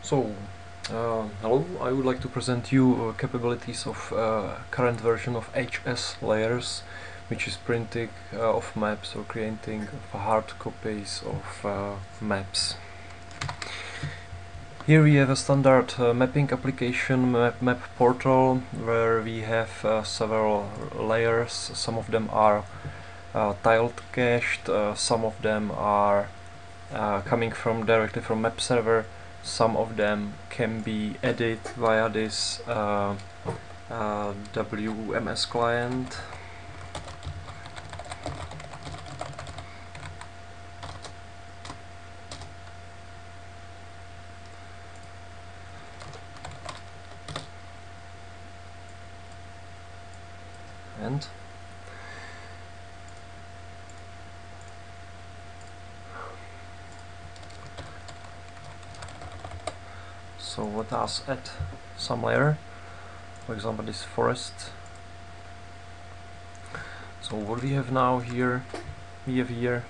Hello, I would like to present you capabilities of current version of HSLayers, which is printing of maps or creating hard copies of maps. Here we have a standard mapping application, map portal, where we have several layers. Some of them are tiled cached, some of them are coming directly from map server. Some of them can be added via this WMS client. And so let us add some layer, for example this forest. So what we have now here, we have here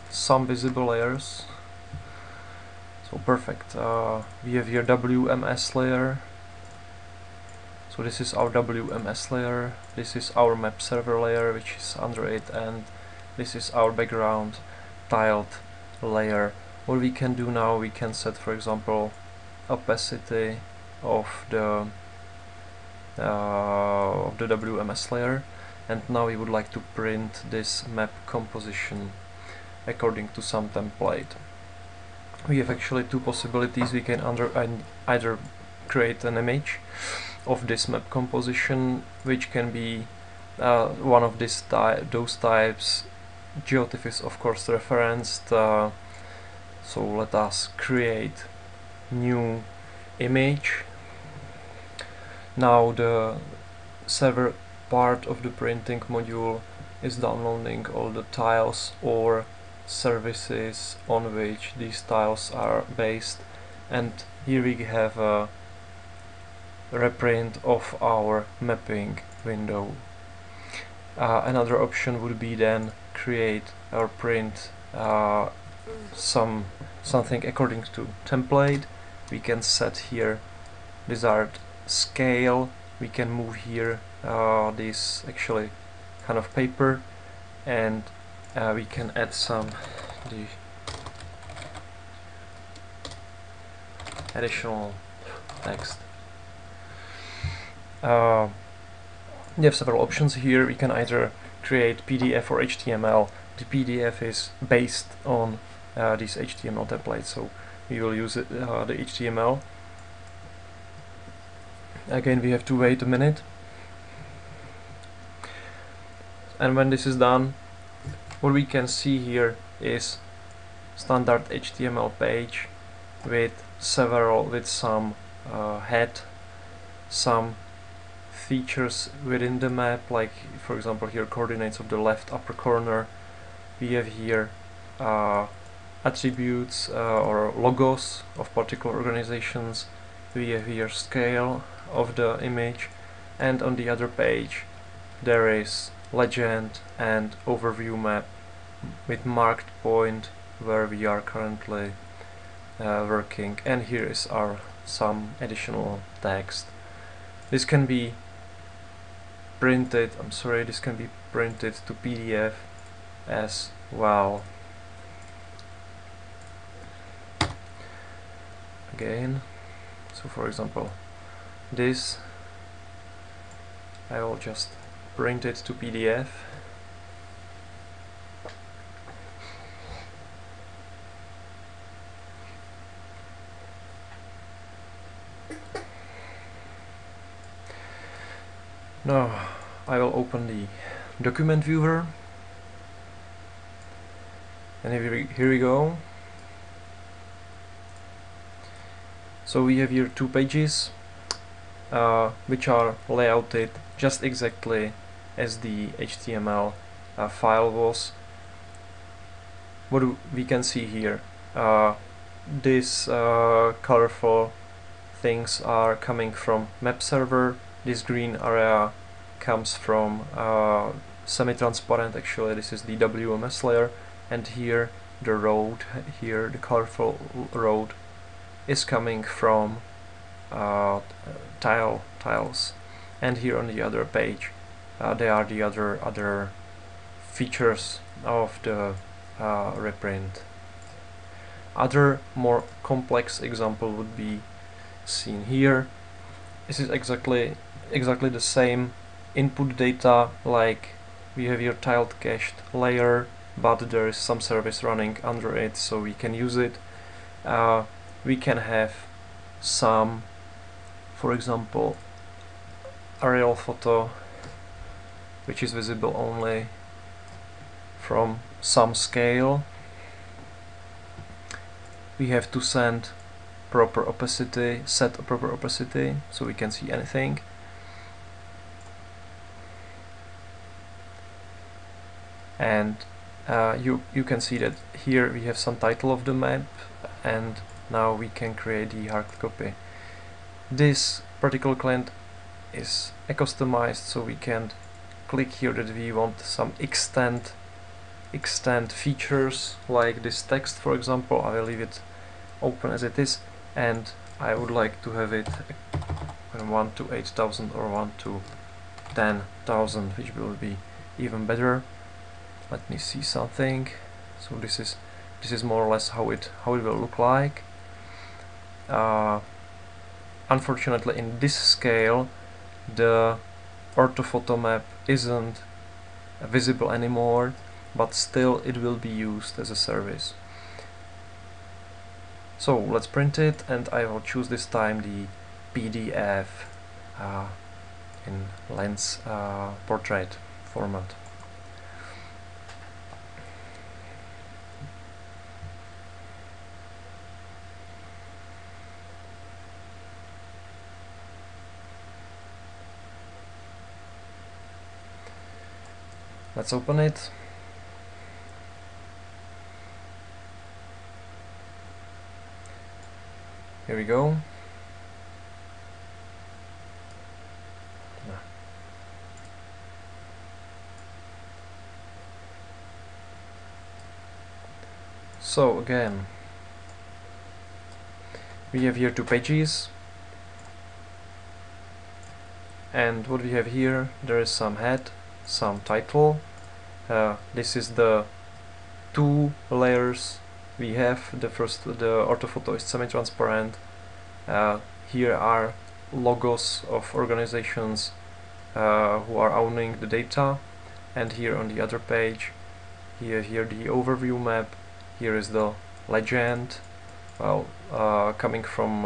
some visible layers. So perfect. We have here WMS layer. So this is our WMS layer, this is our map server layer which is under it, and this is our background tiled layer. What we can do now, we can set, for example, opacity of the WMS layer, and now we would like to print this map composition according to some template. We have actually two possibilities. We can either create an image of this map composition, which can be one of those types. GeoTIFF is of course referenced, so let us create new image. Now the server part of the printing module is downloading all the tiles or services on which these tiles are based, and here we have a reprint of our mapping window. Another option would be then create or print something according to template. We can set here desired scale. We can move here this actually kind of paper, and we can add some additional text. We have several options here. We can either create PDF or HTML. The PDF is based on these HTML templates, so we will use it, the HTML. Again, we have to wait a minute, and when this is done, what we can see here is standard HTML page with some head, some features within the map, like for example here coordinates of the left upper corner. We have here attributes or logos of particular organizations. We have here scale of the image, and on the other page there is legend and overview map with marked point where we are currently working, and here is some additional text. This can be printed, this can be printed to PDF as well. Again, so for example this, I will just print it to PDF. Now I will open the document viewer, and here we go. So we have here two pages which are layouted just exactly as the HTML file was. What we can see here, these colorful things are coming from map server. This green area comes from semi-transparent, actually this is the WMS layer, and here the road here, the colorful road, is coming from tiles, and here on the other page they are the other features of the reprint. Other more complex example would be seen here. This is exactly the same input data, like we have here tiled cached layer, but there is some service running under it, so we can use it. We can have some, for example, aerial photo, which is visible only from some scale. We have to send proper opacity, set a proper opacity, so we can see anything. And you can see that here we have some title of the map, and now we can create the hard copy. This particular client is customized, so we can click here that we want some extend features, like this text, for example. I will leave it open as it is, and I would like to have it 1 to 8,000 or 1 to 10,000, which will be even better. Let me see something. So this is more or less how it will look like. Unfortunately, in this scale, the orthophoto map isn't visible anymore, but still it will be used as a service. So let's print it, and I will choose this time the PDF in lens portrait format. Let's open it. Here we go. So again, we have here 2 pages, and what we have here, there is some head, some title. This is the 2 layers we have. The orthophoto is semi-transparent. Here are logos of organizations who are owning the data, and here on the other page, here the overview map. Here is the legend, well, coming from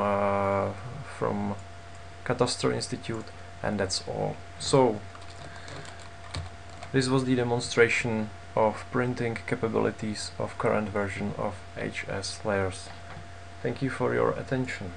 Cadastre Institute, and that's all. So this was the demonstration of printing capabilities of current version of HSLayers. Thank you for your attention.